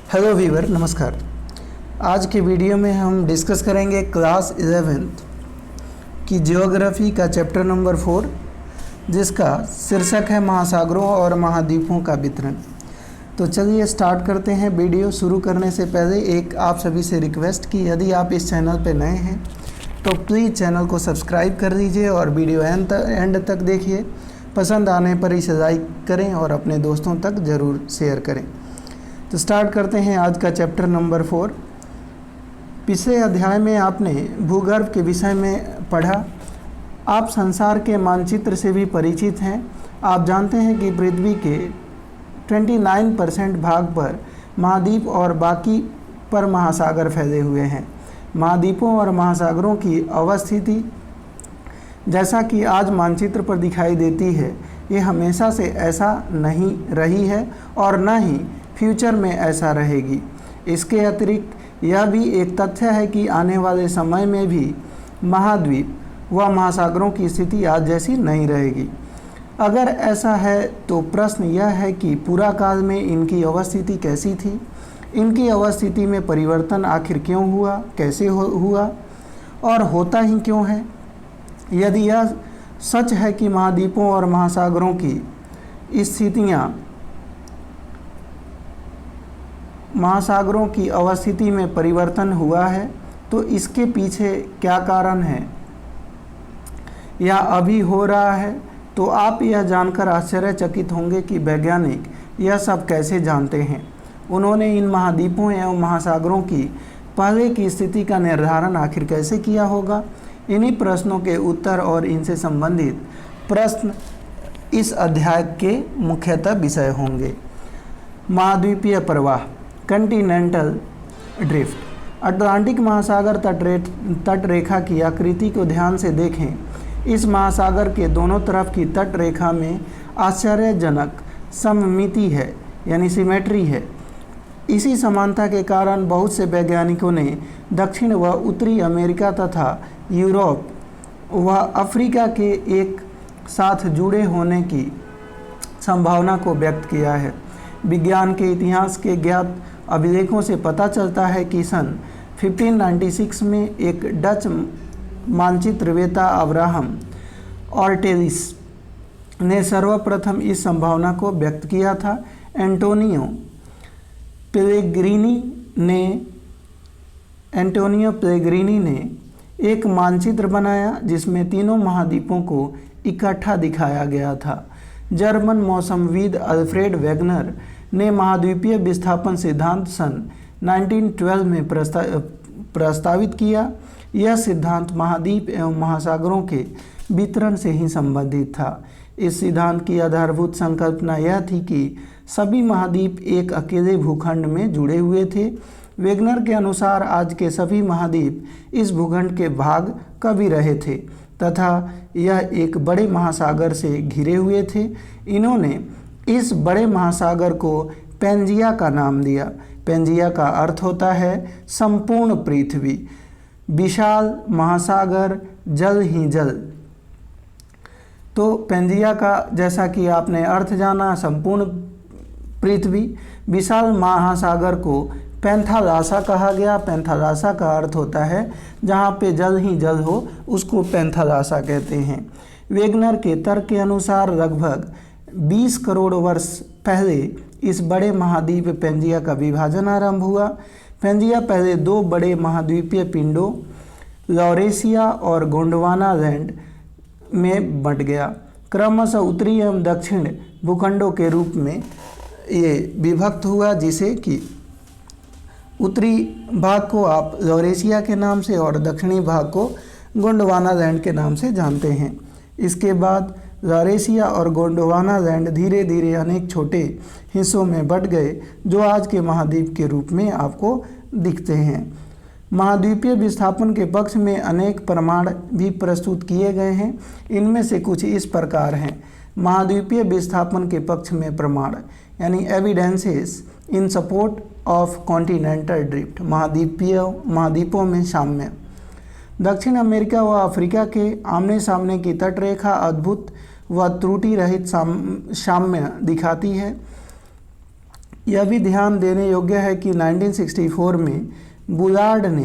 Hello Weaver, नमस्कार। आज के वीडियो में हम डिस्कस करेंगे क्लास 11th की ज्योग्राफी का चैप्टर नंबर 4, जिसका शीर्षक है महासागरों और महाद्वीपों का वितरण। तो चलिए स्टार्ट करते हैं। वीडियो शुरू करने से पहले एक आप सभी से रिक्वेस्ट कि यदि आप इस चैनल पर नए हैं तो प्लीज़ चैनल को सब्सक्राइब कर दीजिए और वीडियो एंड तक देखिए। पसंद आने पर इसे लाइक करें और अपने दोस्तों तक ज़रूर शेयर करें। तो स्टार्ट करते हैं आज का चैप्टर नंबर 4। पिछले अध्याय में आपने भूगर्भ के विषय में पढ़ा। आप संसार के मानचित्र से भी परिचित हैं। आप जानते हैं कि पृथ्वी के 29% भाग पर महाद्वीप और बाकी पर महासागर फैले हुए हैं। महाद्वीपों और महासागरों की अवस्थिति जैसा कि आज मानचित्र पर दिखाई देती है, ये हमेशा से ऐसा नहीं रही है और न ही फ्यूचर में ऐसा रहेगी। इसके अतिरिक्त यह भी एक तथ्य है कि आने वाले समय में भी महाद्वीप व महासागरों की स्थिति आज जैसी नहीं रहेगी। अगर ऐसा है तो प्रश्न यह है कि पूरा काल में इनकी अवस्थिति कैसी थी, इनकी अवस्थिति में परिवर्तन आखिर क्यों हुआ, कैसे हुआ और होता ही क्यों है। यदि यह सच है कि महाद्वीपों और महासागरों की स्थितियाँ महासागरों की अवस्थिति में परिवर्तन हुआ है, तो इसके पीछे क्या कारण है या अभी हो रहा है, तो आप यह जानकर आश्चर्यचकित होंगे कि वैज्ञानिक यह सब कैसे जानते हैं। उन्होंने इन महाद्वीपों एवं महासागरों की पहले की स्थिति का निर्धारण आखिर कैसे किया होगा। इन्हीं प्रश्नों के उत्तर और इनसे संबंधित प्रश्न इस अध्याय के मुख्यतः विषय होंगे। महाद्वीपीय प्रवाह, कॉन्टिनेंटल ड्रिफ्ट। अटलांटिक महासागर तटरेखा की आकृति को ध्यान से देखें। इस महासागर के दोनों तरफ की तटरेखा में आश्चर्यजनक सममिति है, यानी सिमेट्री है। इसी समानता के कारण बहुत से वैज्ञानिकों ने दक्षिण व उत्तरी अमेरिका तथा यूरोप व अफ्रीका के एक साथ जुड़े होने की संभावना को व्यक्त किया है। विज्ञान के इतिहास के ज्ञात अभिलेखों से पता चलता है कि सन 1596 में एक डच मानचित्रवेत्ता अब्राहम ऑर्टेलिस ने सर्वप्रथम इस संभावना को व्यक्त किया था। एंटोनियो पेलेग्रीनी ने एक मानचित्र बनाया जिसमें तीनों महाद्वीपों को इकट्ठा दिखाया गया था। जर्मन मौसमविद अल्फ्रेड वेगनर ने महाद्वीपीय विस्थापन सिद्धांत सन 1912 में प्रस्तावित किया। यह सिद्धांत महाद्वीप एवं महासागरों के वितरण से ही संबंधित था। इस सिद्धांत की आधारभूत संकल्पना यह थी कि सभी महाद्वीप एक अकेले भूखंड में जुड़े हुए थे। वेगनर के अनुसार आज के सभी महाद्वीप इस भूखंड के भाग कभी रहे थे तथा यह एक बड़े महासागर से घिरे हुए थे। इन्होंने इस बड़े महासागर को पेंजिया का नाम दिया। पेंजिया का अर्थ होता है संपूर्ण पृथ्वी, विशाल महासागर, जल ही जल। तो पेंजिया का जैसा कि आपने अर्थ जाना, संपूर्ण पृथ्वी, विशाल महासागर को पैंथालासा कहा गया। पैंथालासा का अर्थ होता है जहाँ पे जल ही जल हो, उसको पैंथालासा कहते हैं। वेगनर के तर्क के अनुसार लगभग 20 करोड़ वर्ष पहले इस बड़े महाद्वीप पेंजिया का विभाजन आरंभ हुआ। पेंजिया पहले दो बड़े महाद्वीपीय पिंडों लॉरेशिया और गोंडवाना लैंड में बंट गया। क्रमशः उत्तरी एवं दक्षिण भूखंडों के रूप में ये विभक्त हुआ, जिसे कि उत्तरी भाग को आप लॉरेशिया के नाम से और दक्षिणी भाग को गोंडवाना लैंड के नाम से जानते हैं। इसके बाद लॉरेशिया और गोंडवाना लैंड धीरे धीरे अनेक छोटे हिस्सों में बंट गए, जो आज के महाद्वीप के रूप में आपको दिखते हैं। महाद्वीपीय विस्थापन के पक्ष में अनेक प्रमाण भी प्रस्तुत किए गए हैं। इनमें से कुछ इस प्रकार हैं। महाद्वीपीय विस्थापन के पक्ष में प्रमाण, यानी evidences in support of continental drift. महाद्वीपों में साम्य। दक्षिण अमेरिका व अफ्रीका के आमने सामने की तटरेखा अद्भुत व त्रुटि रहित साम्य दिखाती है। यह भी ध्यान देने योग्य है कि 1964 में बुलार्ड ने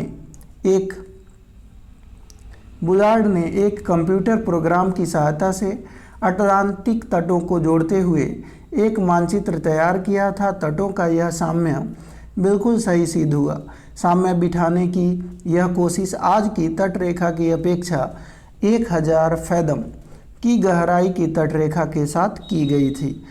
एक कंप्यूटर प्रोग्राम की सहायता से अटलांटिक तटों को जोड़ते हुए एक मानचित्र तैयार किया था। तटों का यह साम्य बिल्कुल सही सिद्ध हुआ। साम्य बिठाने की यह कोशिश आज की तटरेखा की अपेक्षा 1000 फैदम की गहराई की तटरेखा के साथ की गई थी।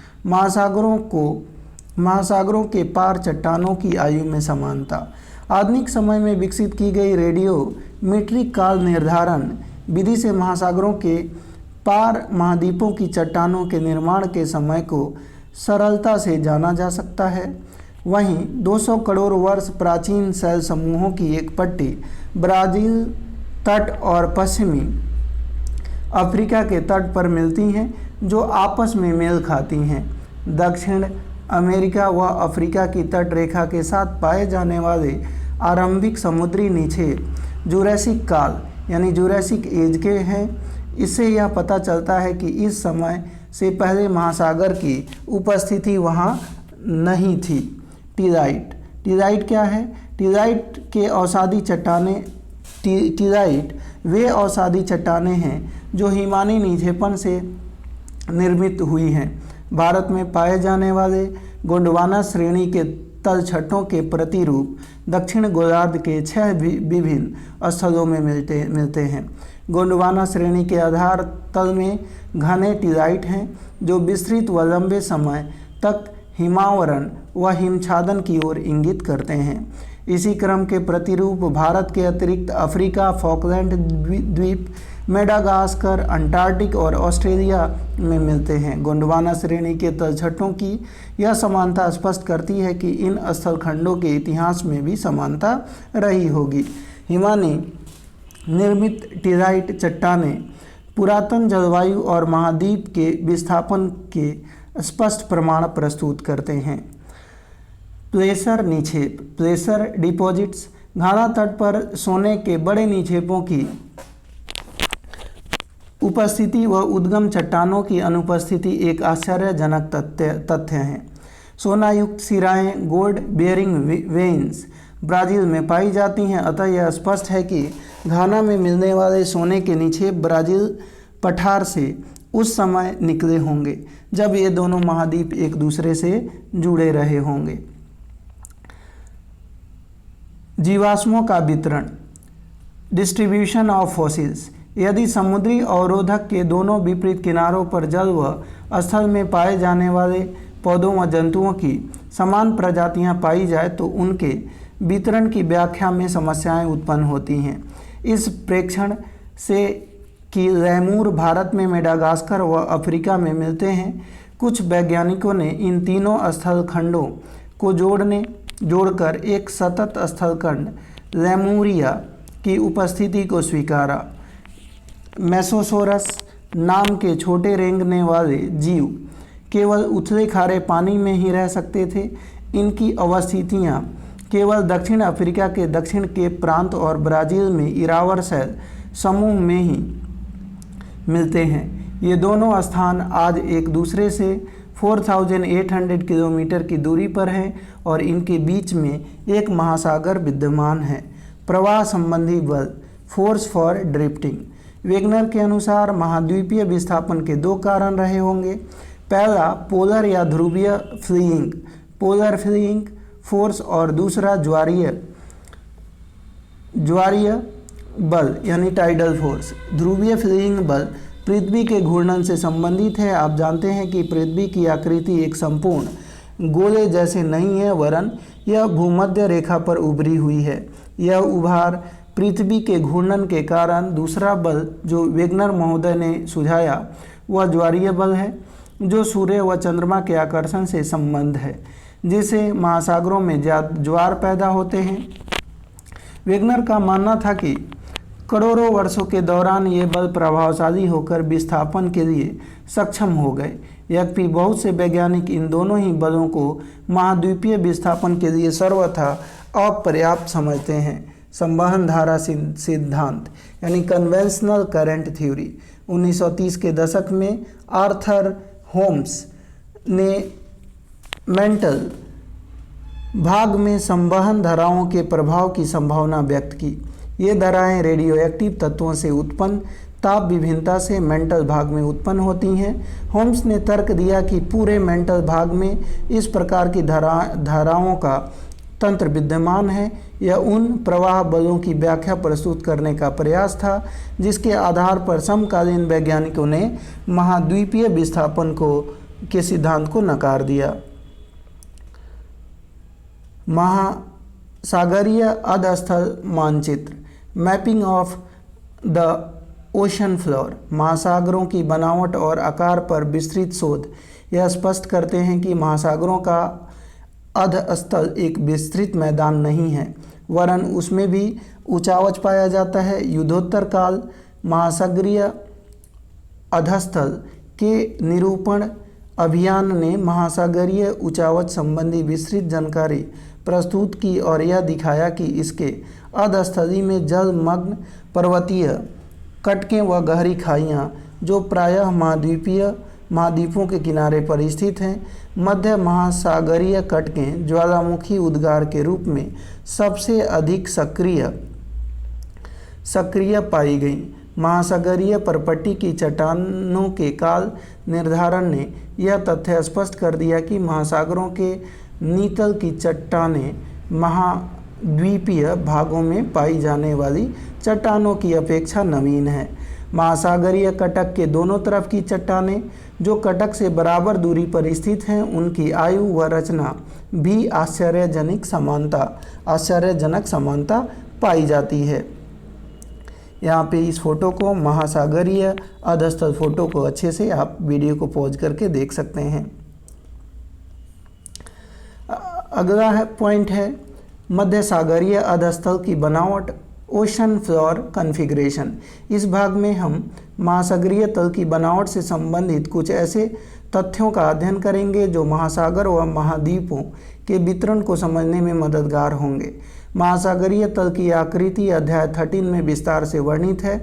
महासागरों के पार चट्टानों की आयु में समानता। आधुनिक समय में विकसित की गई रेडियो मीट्रिक काल निर्धारण विधि से महासागरों के पार महाद्वीपों की चट्टानों के निर्माण के समय को सरलता से जाना जा सकता है। वहीं 200 करोड़ वर्ष प्राचीन शैल समूहों की एक पट्टी ब्राज़ील तट और पश्चिमी अफ्रीका के तट पर मिलती हैं, जो आपस में मेल खाती हैं। दक्षिण अमेरिका व अफ्रीका की तट रेखा के साथ पाए जाने वाले आरंभिक समुद्री निक्षेप जुरैसिक काल यानी जुरैसिक एज के हैं। इससे यह पता चलता है कि इस समय से पहले महासागर की उपस्थिति वहाँ नहीं थी। टीज़ाइट क्या है? टीज़ाइट वे अवसादी चट्टानें हैं जो हिमानी निक्षेपण से निर्मित हुई हैं। भारत में पाए जाने वाले गोंडवाना श्रेणी के तलछटों के प्रतिरूप दक्षिण गोलार्ध के 6 विभिन्न स्थलों में मिलते हैं। गोंडवाना श्रेणी के आधार तल में घने टीज़ाइट हैं जो विस्तृत व लंबे समय तक हिमावरण व हिमछादन की ओर इंगित करते हैं। इसी क्रम के प्रतिरूप भारत के अतिरिक्त अफ्रीका, फॉकलैंड द्वीप, मेडागास्कर, अंटार्कटिक और ऑस्ट्रेलिया में मिलते हैं। गोंडवाना श्रेणी के तलछटों की यह समानता स्पष्ट करती है कि इन स्थलखंडों के इतिहास में भी समानता रही होगी। हिमानी निर्मित टीज़ाइट चट्टानें पुरातन जलवायु और महाद्वीप के विस्थापन के स्पष्ट प्रमाण प्रस्तुत करते हैं। प्लेसर निक्षेप, प्लेसर डिपॉजिट्स, घाना तट पर सोने के बड़े निक्षेपों की उपस्थिति व उद्गम चट्टानों की अनुपस्थिति एक आश्चर्यजनक तथ्य है। सोनायुक्त सिराएं, गोल्ड बेयरिंग वेन्स ब्राज़ील में पाई जाती हैं। अतः यह स्पष्ट है कि घाना में मिलने वाले सोने के निक्षेप ब्राज़ील पठार से उस समय निकले होंगे जब ये दोनों महाद्वीप एक दूसरे से जुड़े रहे होंगे। जीवाश्मों का वितरण, डिस्ट्रीब्यूशन ऑफ फॉसिल्स। यदि समुद्री अवरोधक के दोनों विपरीत किनारों पर जल व स्थल में पाए जाने वाले पौधों व जंतुओं की समान प्रजातियां पाई जाए तो उनके वितरण की व्याख्या में समस्याएं उत्पन्न होती हैं। इस प्रेक्षण से कि लैमूर भारत में मेडागास्कर व अफ्रीका में मिलते हैं, कुछ वैज्ञानिकों ने इन तीनों स्थलखंडों को जोड़कर एक सतत स्थलखंड लैमूरिया की उपस्थिति को स्वीकारा। मेसोसोरस नाम के छोटे रेंगने वाले जीव केवल उथले खारे पानी में ही रह सकते थे। इनकी अवस्थितियाँ केवल दक्षिण अफ्रीका के दक्षिण केप प्रांत और ब्राज़ील में इरावर शैल समूह में ही मिलते हैं। ये दोनों स्थान आज एक दूसरे से 4800 किलोमीटर की दूरी पर हैं और इनके बीच में एक महासागर विद्यमान है। प्रवाह संबंधी बल, फोर्स फॉर ड्रिफ्टिंग। वेगनर के अनुसार महाद्वीपीय विस्थापन के 2 कारण रहे होंगे। पहला पोलर या ध्रुवीय फ्लीइंग फोर्स और दूसरा ज्वारीय बल यानी टाइडल फोर्स। ध्रुवीय फ्लीइंग बल पृथ्वी के घूर्णन से संबंधित है। आप जानते हैं कि पृथ्वी की आकृति एक संपूर्ण गोले जैसे नहीं है, वरन यह भूमध्य रेखा पर उभरी हुई है। यह उभार पृथ्वी के घूर्णन के कारण। दूसरा बल जो वेगनर महोदय ने सुझाया वह ज्वारीय बल है, जो सूर्य व चंद्रमा के आकर्षण से संबंध है, जिससे महासागरों में ज्वार पैदा होते हैं। वेगनर का मानना था कि करोड़ों वर्षों के दौरान ये बल प्रभावशाली होकर विस्थापन के लिए सक्षम हो गए। यद्यपि बहुत से वैज्ञानिक इन दोनों ही बलों को महाद्वीपीय विस्थापन के लिए सर्वथा अपर्याप्त समझते हैं। संवहन धारा सिद्धांत यानी कन्वेंशनल करंट थ्योरी। 1930 के दशक में आर्थर होम्स ने मेंटल भाग में संवहन धाराओं के प्रभाव की संभावना व्यक्त की। ये धाराएं रेडियो एक्टिव तत्वों से उत्पन्न ताप विभिन्नता से मेंटल भाग में उत्पन्न होती हैं। होम्स ने तर्क दिया कि पूरे मेंटल भाग में इस प्रकार की धाराओं का तंत्र विद्यमान है। यह उन प्रवाह बलों की व्याख्या प्रस्तुत करने का प्रयास था जिसके आधार पर समकालीन वैज्ञानिकों ने महाद्वीपीय विस्थापन के सिद्धांत को नकार दिया। महासागरीय अधस्थल मानचित्र, mapping of the ocean floor. महासागरों की बनावट और आकार पर विस्तृत शोध यह स्पष्ट करते हैं कि महासागरों का अधस्थल एक विस्तृत मैदान नहीं है, वरन उसमें भी ऊंचावच पाया जाता है। युद्धोत्तर काल महासागरीय अधस्थल के निरूपण अभियान ने महासागरीय ऊंचावच संबंधी विस्तृत जानकारी प्रस्तुत की और यह दिखाया कि इसके अधस्थली में जलमग्न पर्वतीय कटकें व गहरी खाइयाँ जो प्रायः महाद्वीपों के किनारे पर स्थित हैं। मध्य महासागरीय कटकें ज्वालामुखी उद्गार के रूप में सबसे अधिक सक्रिय पाई गईं। महासागरीय परपट्टी की चट्टानों के काल निर्धारण ने यह तथ्य स्पष्ट कर दिया कि महासागरों के नीतल की चट्टानें महाद्वीपीय भागों में पाई जाने वाली चट्टानों की अपेक्षा नवीन है। महासागरीय कटक के दोनों तरफ की चट्टानें जो कटक से बराबर दूरी पर स्थित हैं, उनकी आयु व रचना भी आश्चर्यजनक समानता पाई जाती है। यहाँ पे इस फोटो को, महासागरीय अधस्थल फोटो को अच्छे से आप वीडियो को पॉज करके देख सकते हैं। अगला पॉइंट है मध्य सागरीय अधस्थल की बनावट, ओशन फ्लोर कॉन्फ़िगरेशन। इस भाग में हम महासागरीय तल की बनावट से संबंधित कुछ ऐसे तथ्यों का अध्ययन करेंगे जो महासागर व महाद्वीपों के वितरण को समझने में मददगार होंगे। महासागरीय तल की आकृति अध्याय 13 में विस्तार से वर्णित है।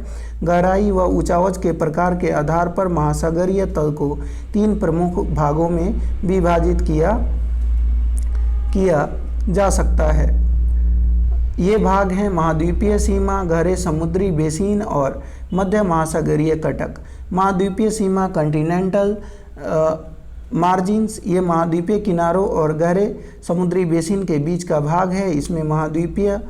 गहराई व ऊंचावच के प्रकार के आधार पर महासागरीय तल को 3 प्रमुख भागों में विभाजित किया जा सकता है। ये भाग हैं महाद्वीपीय सीमा, गहरे समुद्री बेसिन और मध्य महासागरीय कटक। महाद्वीपीय सीमा कॉन्टिनेंटल मार्जिन्स, ये महाद्वीपीय किनारों और गहरे समुद्री बेसिन के बीच का भाग है। इसमें महाद्वीपीय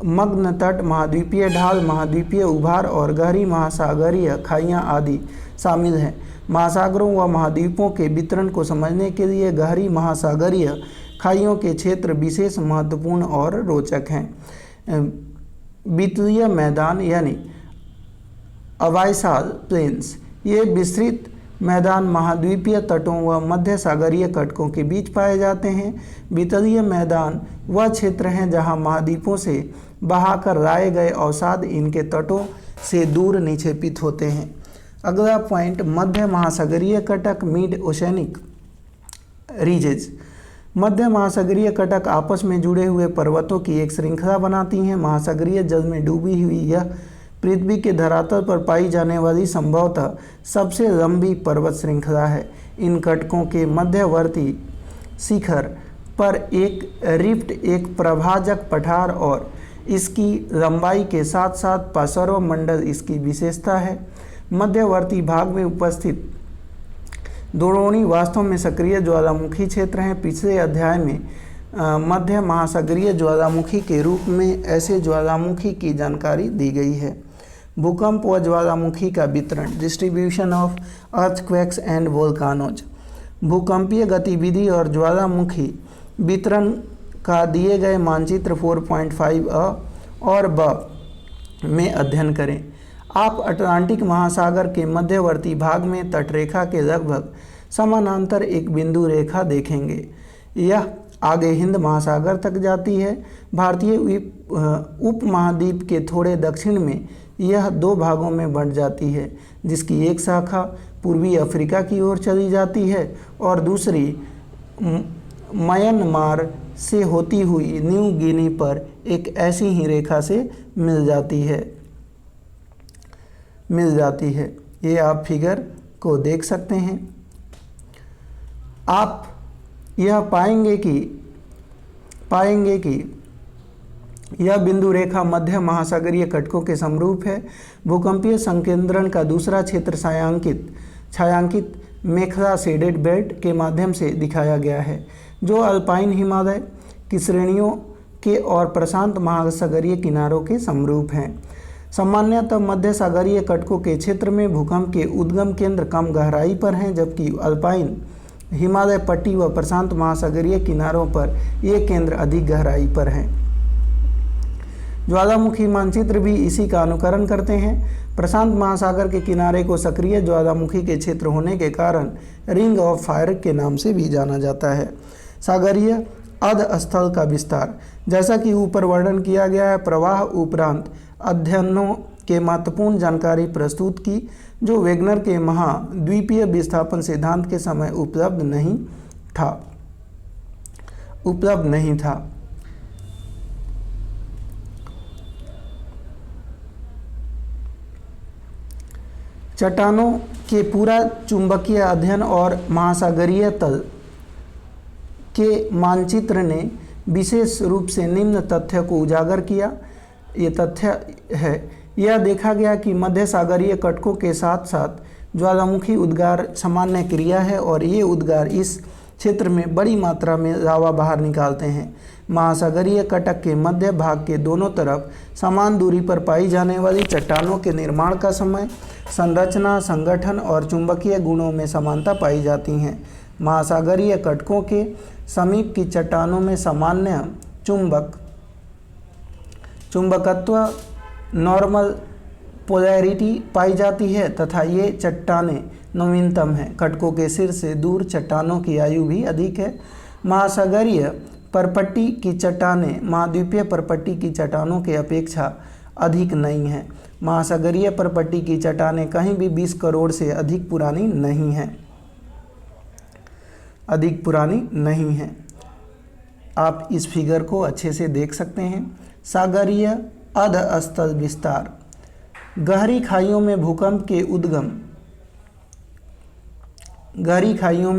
मग्न तट, महाद्वीपीय ढाल, महाद्वीपीय उभार और गहरी महासागरीय खाइयाँ आदि शामिल हैं। महासागरों व महाद्वीपों के वितरण को समझने के लिए गहरी महासागरीय खाइयों के क्षेत्र विशेष महत्वपूर्ण और रोचक हैं। वितलीय मैदान यानी अबाइसाल प्लेन्स, ये विस्तृत मैदान महाद्वीपीय तटों व मध्य सागरीय कटकों के बीच पाए जाते हैं। वितलीय मैदान वह क्षेत्र हैं जहां महाद्वीपों से बहाकर लाए गए अवसाद इनके तटों से दूर निक्षेपित होते हैं। अगला पॉइंट, मध्य महासागरीय कटक, मिड ओशनिक रीजेज। मध्य महासागरीय कटक आपस में जुड़े हुए पर्वतों की एक श्रृंखला बनाती हैं। महासागरीय जल में डूबी हुई यह पृथ्वी के धरातल पर पाई जाने वाली संभवतः सबसे लंबी पर्वत श्रृंखला है। इन कटकों के मध्यवर्ती शिखर पर एक रिफ्ट, एक प्रभाजक पठार और इसकी लंबाई के साथ साथ पार्श्व मंडल इसकी विशेषता है। मध्यवर्ती भाग में उपस्थित द्रोणी वास्तव में सक्रिय ज्वालामुखी क्षेत्र हैं। पिछले अध्याय में मध्य महासागरीय ज्वालामुखी के रूप में ऐसे ज्वालामुखी की जानकारी दी गई है। भूकंप व ज्वालामुखी का वितरण, डिस्ट्रीब्यूशन ऑफ अर्थक्वेक्स एंड वोल्कानोज। भूकंपीय गतिविधि और ज्वालामुखी वितरण का दिए गए मानचित्र 4.5 अ और ब में अध्ययन करें। आप अटलांटिक महासागर के मध्यवर्ती भाग में तटरेखा के लगभग समानांतर एक बिंदु रेखा देखेंगे। यह आगे हिंद महासागर तक जाती है। भारतीय उपमहाद्वीप के थोड़े दक्षिण में यह 2 भागों में बंट जाती है, जिसकी एक शाखा पूर्वी अफ्रीका की ओर चली जाती है और दूसरी म्यांमार से होती हुई न्यू गिनी पर एक ऐसी ही रेखा से मिल जाती है। ये आप फिगर को देख सकते हैं। पाएंगे कि यह बिंदु रेखा मध्य महासागरीय कटकों के समरूप है। भूकंपीय संकेंद्रण का दूसरा क्षेत्र छायांकित मेखला शेडेड बेल्ट के माध्यम से दिखाया गया है, जो अल्पाइन हिमालय की श्रेणियों के और प्रशांत महासागरीय किनारों के समरूप हैं। सामान्यतः मध्य सागरीय कटकों के क्षेत्र में भूकंप के उद्गम केंद्र कम गहराई पर हैं, जबकि अल्पाइन हिमालय पट्टी व प्रशांत महासागरीय किनारों पर ये केंद्र अधिक गहराई पर हैं। ज्वालामुखी मानचित्र भी इसी का अनुकरण करते हैं। प्रशांत महासागर के किनारे को सक्रिय ज्वालामुखी के क्षेत्र होने के कारण रिंग ऑफ फायर के नाम से भी जाना जाता है। सागरीय अधस्थल का विस्तार, जैसा कि ऊपर वर्णन किया गया है, प्रवाह उपरांत अध्ययनों के महत्वपूर्ण जानकारी प्रस्तुत की, जो वेगनर के महाद्वीपीय विस्थापन सिद्धांत के समय उपलब्ध नहीं था। चट्टानों के पूरा चुंबकीय अध्ययन और महासागरीय तल के मानचित्र ने विशेष रूप से निम्न तथ्य को उजागर किया। ये तथ्य है, यह देखा गया कि मध्य सागरीय कटकों के साथ साथ ज्वालामुखी उद्गार सामान्य क्रिया है और ये उद्गार इस क्षेत्र में बड़ी मात्रा में लावा बाहर निकालते हैं। महासागरीय कटक के मध्य भाग के दोनों तरफ समान दूरी पर पाई जाने वाली चट्टानों के निर्माण का समय, संरचना, संगठन और चुंबकीय गुणों में समानता पाई जाती हैं। महासागरीय कटकों के समीप की चट्टानों में सामान्य चुंबकत्व नॉर्मल पोलैरिटी पाई जाती है तथा ये चट्टानें नवीनतम हैं। कटकों के सिर से दूर चट्टानों की आयु भी अधिक है। महासागरीय परपट्टी की चट्टानें महाद्वीपीय परपट्टी की चट्टानों के अपेक्षा अधिक नई हैं। महासागरीय परपट्टी की चट्टानें कहीं भी 20 करोड़ से अधिक पुरानी नहीं हैं। आप इस फिगर को अच्छे से देख सकते हैं। सागरीय अधस्थल विस्तार, गहरी खाइयों में भूकंप के उद्गम गहरी खाइयों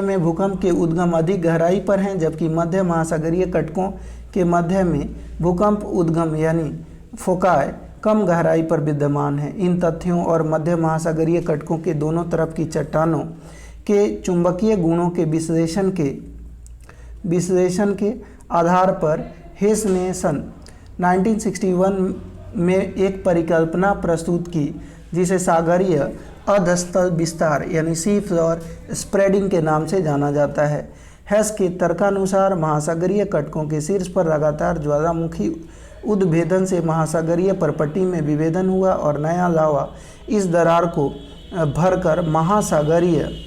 में भूकंप के उद्गम अधिक गहराई पर हैं, जबकि मध्य महासागरीय कटकों के मध्य में भूकंप उद्गम यानी फोकाय कम गहराई पर विद्यमान है। इन तथ्यों और मध्य महासागरीय कटकों के दोनों तरफ की चट्टानों के चुंबकीय गुणों के विश्लेषण के आधार पर हेस ने सन 1961 में एक परिकल्पना प्रस्तुत की, जिसे सागरीय अधस्थल विस्तार यानी सी फ्लोर स्प्रेडिंग के नाम से जाना जाता है। हेस के तर्कानुसार महासागरीय कटकों के शीर्ष पर लगातार ज्वालामुखी उद्भेदन से महासागरीय परपट्टी में विभेदन हुआ और नया लावा इस दरार को भरकर महासागरीय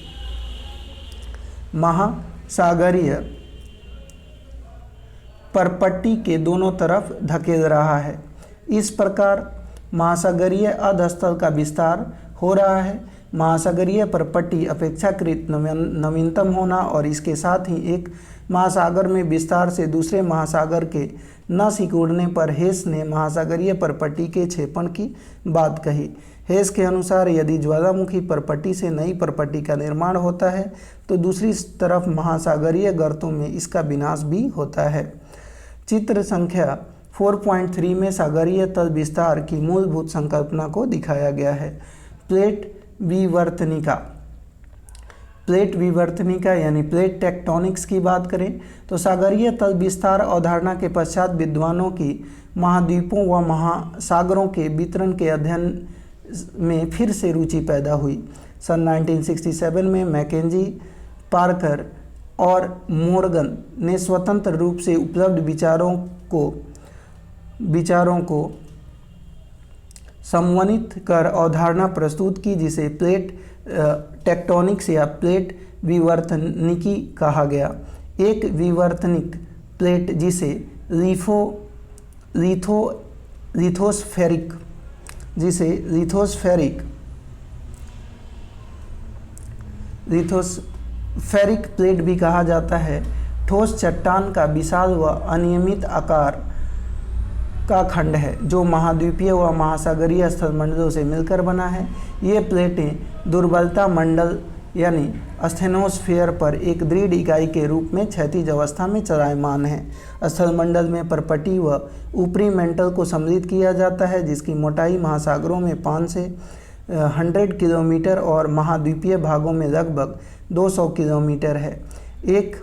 परपट्टी के दोनों तरफ धकेल रहा है। इस प्रकार महासागरीय अधस्थल का विस्तार हो रहा है। महासागरीय परपट्टी अपेक्षाकृत नवीनतम होना और इसके साथ ही एक महासागर में विस्तार से दूसरे महासागर के न सिकुड़ने पर हेस ने महासागरीय परपट्टी के क्षेपण की बात कही। हेस के अनुसार यदि ज्वालामुखी परपट्टी से नई परपट्टी का निर्माण होता है तो दूसरी तरफ महासागरीय गर्तों में इसका विनाश भी होता है। चित्र संख्या 4.3 में सागरीय तल विस्तार की मूलभूत संकल्पना को दिखाया गया है। प्लेट विवर्तनिका यानी प्लेट टेक्टोनिक्स की बात करें तो सागरीय तल विस्तार अवधारणा के पश्चात विद्वानों की महाद्वीपों व महासागरों के वितरण के अध्ययन में फिर से रुचि पैदा हुई। सन 1967 में मैकेंजी, पार्कर और मोर्गन ने स्वतंत्र रूप से उपलब्ध विचारों को समन्वित कर अवधारणा प्रस्तुत की, जिसे प्लेट टेक्टोनिक्स या प्लेट विवर्तनिकी कहा गया। एक विवर्तनिक प्लेट जिसे लिथोस्फेरिक प्लेट भी कहा जाता है, ठोस चट्टान का विशाल व अनियमित आकार का खंड है जो महाद्वीपीय व महासागरीय स्थलमंडलों से मिलकर बना है। ये प्लेटें दुर्बलता मंडल यानी स्थेनोस्फीयर पर एक दृढ़ इकाई के रूप में क्षैतिज अवस्था में चलायमान है। स्थलमंडल में परपटी व ऊपरी मेंटल को सम्मिलित किया जाता है, जिसकी मोटाई महासागरों में 5 से 100 किलोमीटर और महाद्वीपीय भागों में लगभग 200 किलोमीटर है। एक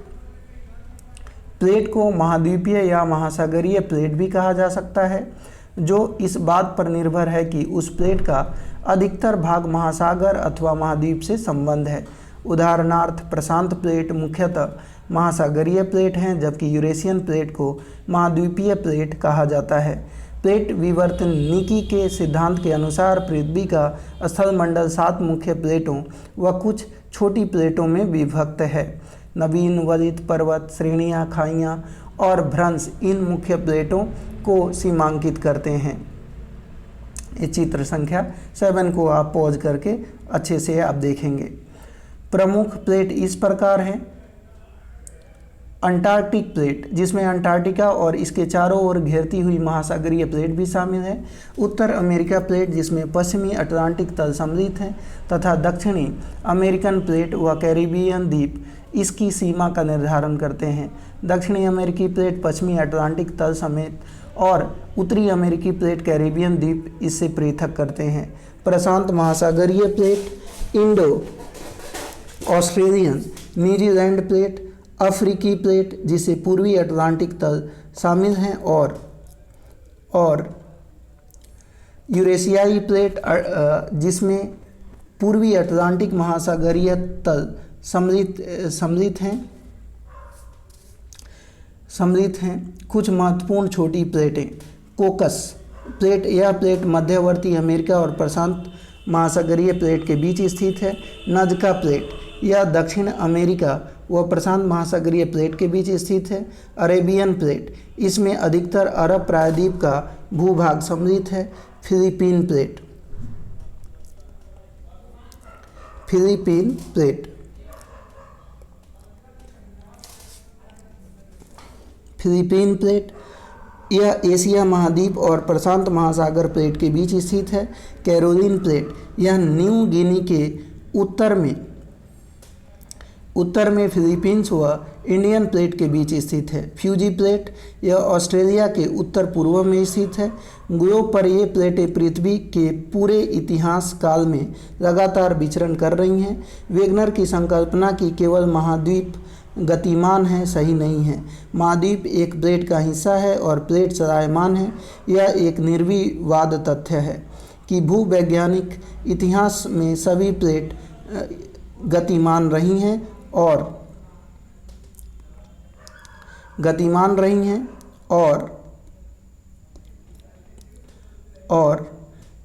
प्लेट को महाद्वीपीय या महासागरीय प्लेट भी कहा जा सकता है, जो इस बात पर निर्भर है कि उस प्लेट का अधिकतर भाग महासागर अथवा महाद्वीप से संबंध है। उदाहरणार्थ प्रशांत प्लेट मुख्यतः महासागरीय प्लेट हैं, जबकि यूरेशियन प्लेट को महाद्वीपीय प्लेट कहा जाता है। प्लेट विवर्तनिकी के सिद्धांत के अनुसार पृथ्वी का स्थलमंडल 7 मुख्य प्लेटों व कुछ छोटी प्लेटों में विभक्त है। नवीन वलित पर्वत श्रेणियाँ, खाइयाँ और भ्रंश इन मुख्य प्लेटों को सीमांकित करते हैं। ये चित्र संख्या 7 को आप पॉज करके अच्छे से आप देखेंगे। प्रमुख प्लेट इस प्रकार हैं। अंटार्कटिक प्लेट, जिसमें अंटार्कटिका और इसके चारों ओर घेरती हुई महासागरीय प्लेट भी शामिल है। उत्तर अमेरिका प्लेट, जिसमें पश्चिमी अटलांटिक तल सम्मिलित हैं, तथा दक्षिणी अमेरिकन प्लेट व कैरिबियन द्वीप इसकी सीमा का निर्धारण करते हैं। दक्षिणी अमेरिकी प्लेट पश्चिमी अटलांटिक तल समेत और उत्तरी अमेरिकी प्लेट कैरिबियन द्वीप इससे पृथक करते हैं। प्रशांत महासागरीय plate, Indo Australian, New Zealand plate, अफ्रीकी प्लेट जिसे पूर्वी अटलांटिक तल शामिल हैं, और यूरेशियाई प्लेट जिसमें पूर्वी अटलांटिक महासागरीय तल सम्मिलित हैं। कुछ महत्वपूर्ण छोटी प्लेटें। कोकस प्लेट, यह प्लेट मध्यवर्ती अमेरिका और प्रशांत महासागरीय प्लेट के बीच स्थित है। नजका प्लेट, यह दक्षिण अमेरिका व प्रशांत महासागरीय प्लेट के बीच स्थित है। अरेबियन प्लेट, इसमें अधिकतर अरब प्रायद्वीप का भूभाग सम्मिलित है। फिलीपीन प्लेट, यह एशिया महाद्वीप और प्रशांत महासागर प्लेट के बीच स्थित है। कैरोलिन प्लेट, यह न्यू गिनी के उत्तर में फिलीपींस व इंडियन प्लेट के बीच स्थित है। फ्यूजी प्लेट, यह ऑस्ट्रेलिया के उत्तर पूर्व में स्थित है। ग्लोब पर ये प्लेटें पृथ्वी के पूरे इतिहास काल में लगातार विचरण कर रही हैं। वेगनर की संकल्पना कि केवल महाद्वीप गतिमान है सही नहीं है। महाद्वीप एक प्लेट का हिस्सा है और प्लेट चलायमान है। यह एक निर्विवाद तथ्य है कि भूवैज्ञानिक इतिहास में सभी प्लेट गतिमान रही हैं और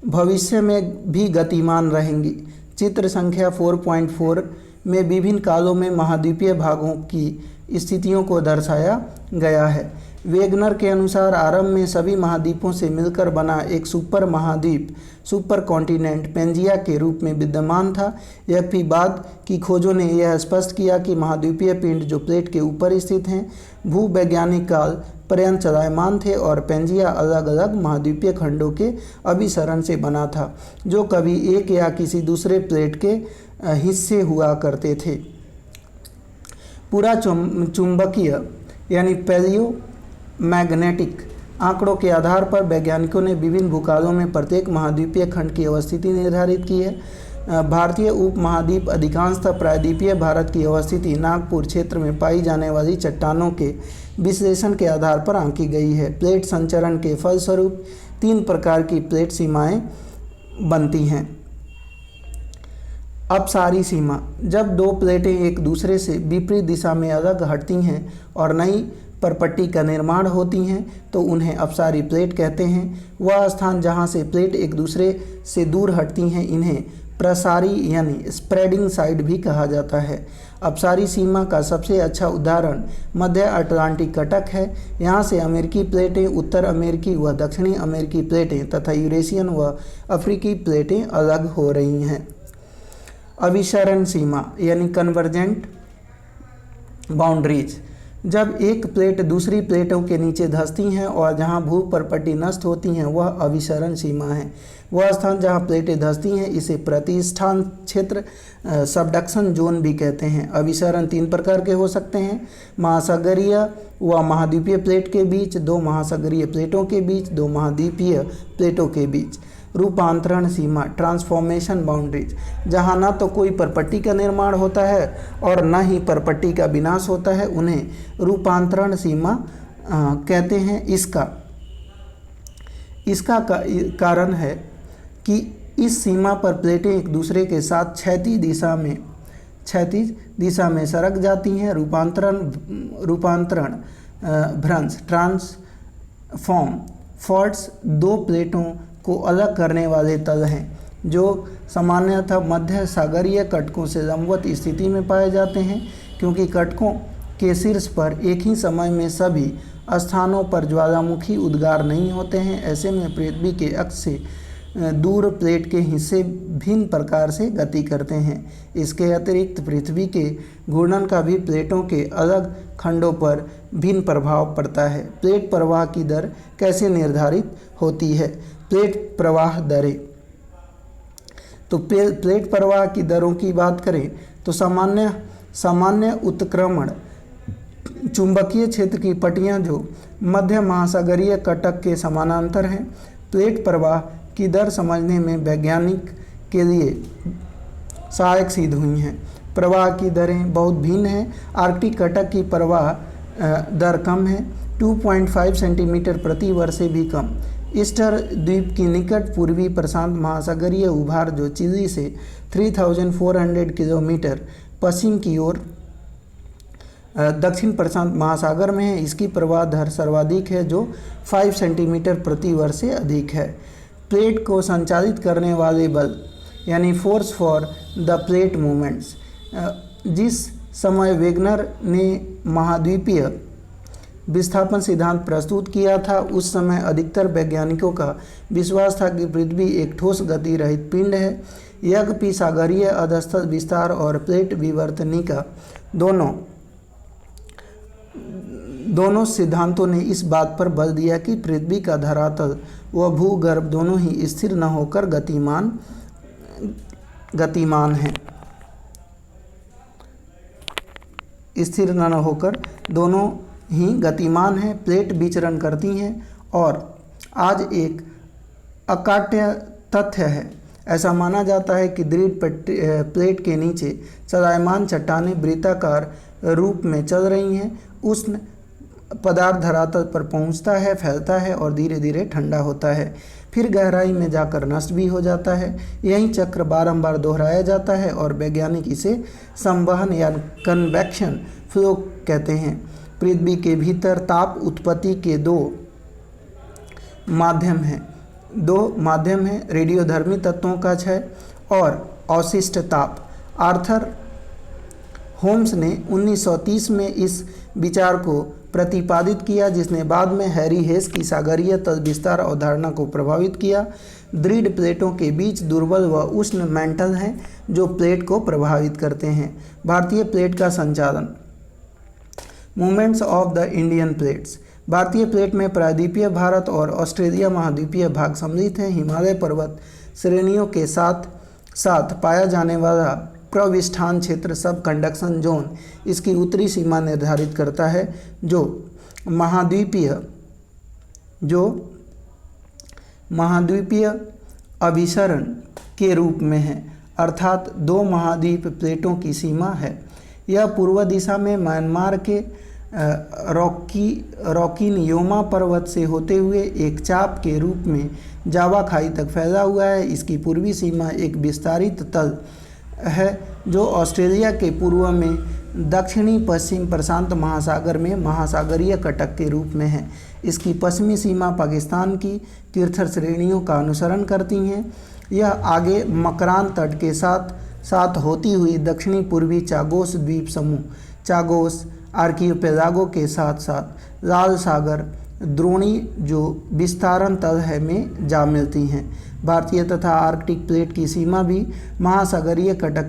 भविष्य में भी गतिमान रहेंगी। चित्र संख्या 4.4 में विभिन्न कालों में महाद्वीपीय भागों की स्थितियों को दर्शाया गया है। वेगनर के अनुसार आरंभ में सभी महाद्वीपों से मिलकर बना एक सुपर महाद्वीप, सुपर कॉन्टिनेंट पेंजिया के रूप में विद्यमान था। यद्यपि बाद की खोजों ने यह स्पष्ट किया कि महाद्वीपीय पिंड जो प्लेट के ऊपर स्थित हैं भूवैज्ञानिक काल पर्यंत चलायमान थे और पेंजिया अलग अलग महाद्वीपीय खंडों के अभिसरण से बना था, जो कभी एक या किसी दूसरे प्लेट के हिस्से हुआ करते थे। पूरा चुंबकीय यानी पैलियो मैग्नेटिक आंकड़ों के आधार पर वैज्ञानिकों ने विभिन्न भूकालों में प्रत्येक महाद्वीपीय खंड की अवस्थिति निर्धारित की है। भारतीय उपमहाद्वीप अधिकांशतः प्रायद्वीपीय भारत की अवस्थिति नागपुर क्षेत्र में पाई जाने वाली चट्टानों के विश्लेषण के आधार पर आंकी गई है। प्लेट संचरण के फलस्वरूप 3 प्रकार की प्लेट सीमाएं बनती हैं। अपसारी सीमा, जब 2 प्लेटें एक दूसरे से विपरीत दिशा में अलग हटती हैं और नई परपट्टी का निर्माण होती हैं तो उन्हें अपसारी प्लेट कहते हैं। वह स्थान जहां से प्लेट एक दूसरे से दूर हटती हैं इन्हें प्रसारी यानी स्प्रेडिंग साइड भी कहा जाता है। अपसारी सीमा का सबसे अच्छा उदाहरण मध्य अटलांटिक कटक है। यहाँ से अमेरिकी प्लेटें, उत्तर अमेरिकी व दक्षिणी अमेरिकी प्लेटें तथा यूरेशियन व अफ्रीकी प्लेटें अलग हो रही हैं। अभिसरण सीमा यानी कन्वर्जेंट बाउंड्रीज, जब एक प्लेट दूसरी प्लेटों के नीचे धंसती हैं और जहां भूपर्पटी नष्ट होती हैं वह अभिसरण सीमा है। वह स्थान जहां प्लेटें धंसती हैं इसे प्रतिष्ठान क्षेत्र सबडक्शन जोन भी कहते हैं। अभिसरण 3 प्रकार के हो सकते हैं, महासागरीय व महाद्वीपीय प्लेट के बीच, 2 महासागरीय प्लेटों के बीच, 2 महाद्वीपीय प्लेटों के बीच। रूपांतरण सीमा ट्रांसफॉर्मेशन बाउंड्रीज, जहाँ न तो कोई परपट्टी का निर्माण होता है और न ही परपट्टी का विनाश होता है, उन्हें रूपांतरण सीमा कहते हैं। इसका कारण है कि इस सीमा पर प्लेटें एक दूसरे के साथ क्षैतिज दिशा में सरक जाती हैं। रूपांतरण भ्रंश ट्रांसफॉर्म फॉल्ट्स 2 प्लेटों को अलग करने वाले तल हैं जो सामान्यतः मध्य सागरीय कटकों से लंबवत स्थिति में पाए जाते हैं। क्योंकि कटकों के शीर्ष पर एक ही समय में सभी स्थानों पर ज्वालामुखी उद्गार नहीं होते हैं, ऐसे में पृथ्वी के अक्ष से दूर प्लेट के हिस्से भिन्न प्रकार से गति करते हैं। इसके अतिरिक्त पृथ्वी के घूर्णन का भी प्लेटों के अलग खंडों पर भिन्न प्रभाव पड़ता है। प्लेट प्रवाह की दर कैसे निर्धारित होती है? प्लेट प्रवाह दरें। तो प्लेट प्रवाह की दरों की बात करें तो सामान्य उत्क्रमण चुंबकीय क्षेत्र की पट्टियां जो मध्य महासागरीय कटक के समानांतर हैं। प्लेट प्रवाह की दर समझने में वैज्ञानिक के लिए सहायक सिद्ध हुई हैं। प्रवाह की दरें बहुत भिन्न हैं। आर्कटिक कटक की प्रवाह दर कम है, 2.5 सेंटीमीटर प्रति वर्ष से भी कम। ईस्टर द्वीप की निकट पूर्वी प्रशांत महासागरीय उभार जो चिली से 3400 किलोमीटर पश्चिम की ओर दक्षिण प्रशांत महासागर में है, इसकी प्रवाह दर सर्वाधिक है जो 5 सेंटीमीटर प्रति वर्ष से अधिक है। प्लेट को संचालित करने वाले बल यानी force for the plate movements, जिस समय वेगनर ने महाद्वीपीय विस्थापन सिद्धांत प्रस्तुत किया था उस समय अधिकतर वैज्ञानिकों का विश्वास था कि पृथ्वी एक ठोस गति रहित पिंड है। यद्यपि सागरीय अधस्तल विस्तार और प्लेट विवर्तनिका दोनों सिद्धांतों ने इस बात पर बल दिया कि पृथ्वी का धरातल व भूगर्भ दोनों ही स्थिर न होकर गतिमान है। स्थिर न होकर दोनों ही गतिमान हैं। प्लेट विचरण करती हैं और आज एक अकाट्य तथ्य है। ऐसा माना जाता है कि दृढ़ प्लेट के नीचे चलायमान चट्टानें वृत्ताकार रूप में चल रही हैं। उष्ण पदार्थ धरातल पर पहुंचता है, फैलता है और धीरे धीरे ठंडा होता है, फिर गहराई में जाकर नष्ट भी हो जाता है। यही चक्र बारंबार दोहराया जाता है और वैज्ञानिक इसे संवहन या कन्वेक्शन फ्लो कहते हैं। पृथ्वी के भीतर ताप उत्पत्ति के दो माध्यम हैं, रेडियोधर्मी तत्वों का क्षय और अवशिष्ट ताप। आर्थर होम्स ने 1930 में इस विचार को प्रतिपादित किया, जिसने बाद में हैरी हेस की सागरीय तल विस्तार अवधारणा को प्रभावित किया। दृढ़ प्लेटों के बीच दुर्बल व उष्ण मेंटल हैं जो प्लेट को प्रभावित करते हैं। भारतीय प्लेट का संचालन। Movements of the Indian plates. भारतीय प्लेट में प्रायद्वीपीय भारत और ऑस्ट्रेलिया महाद्वीपीय भाग सम्मिलित हैं। हिमालय पर्वत श्रेणियों के साथ साथ पाया जाने वाला प्रविष्ठान क्षेत्र सब कंडक्शन जोन इसकी उत्तरी सीमा निर्धारित करता है, जो महाद्वीपीय अभिसरण के रूप में है, अर्थात 2 महाद्वीप प्लेटों की सीमा है। यह पूर्व दिशा में म्यांमार के रोकिनयोमा पर्वत से होते हुए एक चाप के रूप में जावा खाई तक फैला हुआ है। इसकी पूर्वी सीमा एक विस्तारित तल है जो ऑस्ट्रेलिया के पूर्व में दक्षिणी पश्चिम प्रशांत महासागर में महासागरीय कटक के रूप में है। इसकी पश्चिमी सीमा पाकिस्तान की तीर्थ श्रेणियों का अनुसरण करती हैं। यह आगे मकरान तट के साथ साथ होती हुई दक्षिणी पूर्वी चागोस द्वीप समूह चागोस आर्कियोपेलागो के साथ साथ लाल सागर द्रोणी जो विस्तारण तल है में जा मिलती हैं। भारतीय तथा आर्कटिक प्लेट की सीमा भी महासागरीय कटक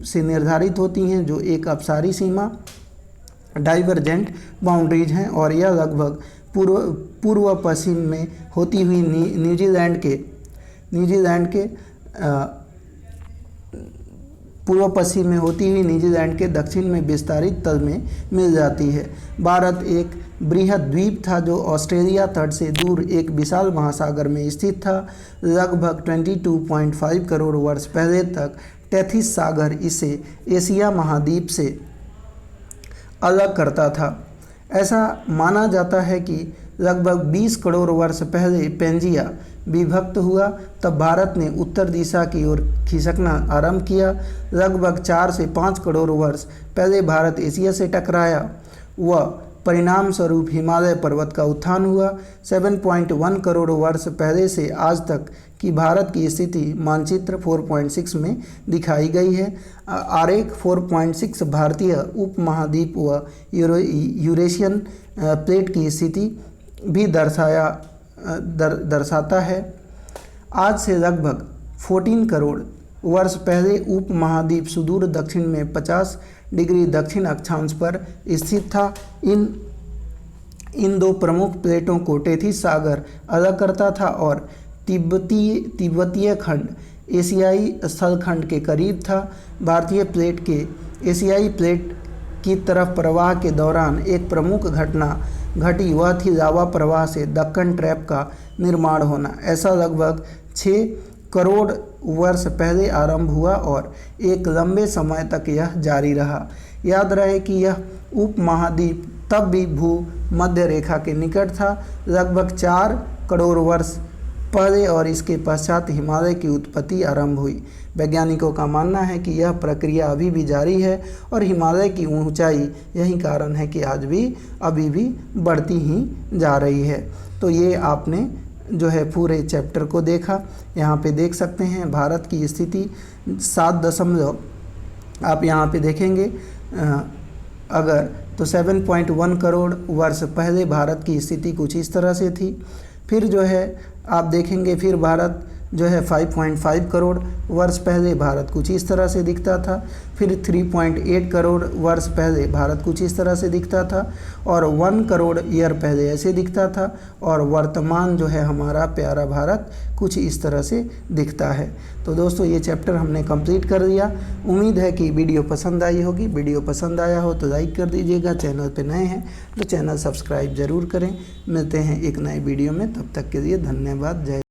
से निर्धारित होती हैं, जो एक अपसारी सीमा डाइवर्जेंट बाउंड्रीज हैं और यह लगभग पूर्व पश्चिम में होती हुई न्यूजीलैंड के पूर्व पश्चिम में होती हुई न्यूजीलैंड के दक्षिण में विस्तारित तल में मिल जाती है। भारत एक बृहद द्वीप था जो ऑस्ट्रेलिया तट से दूर एक विशाल महासागर में स्थित था। लगभग 22.5 करोड़ वर्ष पहले तक टेथिस सागर इसे एशिया महाद्वीप से अलग करता था। ऐसा माना जाता है कि लगभग 20 करोड़ वर्ष पहले पेंजिया विभक्त हुआ, तब भारत ने उत्तर दिशा की ओर खिसकना आरंभ किया। लगभग 4 से 5 करोड़ वर्ष पहले भारत एशिया से टकराया व परिणाम स्वरूप हिमालय पर्वत का उत्थान हुआ। 7.1 करोड़ वर्ष पहले से आज तक की भारत की स्थिति मानचित्र 4.6 में दिखाई गई है। आरेख 4.6 भारतीय उपमहाद्वीप व यूरेशियन प्लेट की स्थिति भी दर्शाता है। आज से लगभग 14 करोड़ वर्ष पहले उपमहाद्वीप सुदूर दक्षिण में 50 डिग्री दक्षिण अक्षांश पर स्थित था। इन दो प्रमुख प्लेटों को टेथिस सागर अलग करता था और तिब्बतीय खंड एशियाई स्थलखंड के करीब था। भारतीय प्लेट के एशियाई प्लेट की तरफ प्रवाह के दौरान एक प्रमुख घटना घटी, वह थी लावा प्रवाह से दक्कन ट्रैप का निर्माण होना। ऐसा लगभग 6 करोड़ वर्ष पहले आरंभ हुआ और एक लंबे समय तक यह जारी रहा। याद रहे कि यह उपमहाद्वीप तब भी भूमध्य रेखा के निकट था, लगभग 4 करोड़ वर्ष पहले, और इसके पश्चात हिमालय की उत्पत्ति आरंभ हुई। वैज्ञानिकों का मानना है कि यह प्रक्रिया अभी भी जारी है और हिमालय की ऊंचाई यही कारण है कि आज भी अभी भी बढ़ती ही जा रही है। तो ये आपने जो है पूरे चैप्टर को देखा। यहाँ पे देख सकते हैं भारत की स्थिति 7 आप यहाँ पे देखेंगे अगर तो 7.1 करोड़ वर्ष पहले भारत की स्थिति कुछ इस तरह से थी। फिर जो है आप देखेंगे फिर भारत जो है 5.5 करोड़ वर्ष पहले भारत कुछ इस तरह से दिखता था। फिर 3.8 करोड़ वर्ष पहले भारत कुछ इस तरह से दिखता था और 1 करोड़ ईयर पहले ऐसे दिखता था और वर्तमान जो है हमारा प्यारा भारत कुछ इस तरह से दिखता है। तो दोस्तों ये चैप्टर हमने कंप्लीट कर दिया। उम्मीद है कि वीडियो पसंद आई होगी। वीडियो पसंद आया हो तो लाइक कर दीजिएगा। चैनल पे नए हैं तो चैनल सब्सक्राइब ज़रूर करें। मिलते हैं एक नए वीडियो में, तब तक के लिए धन्यवाद। जय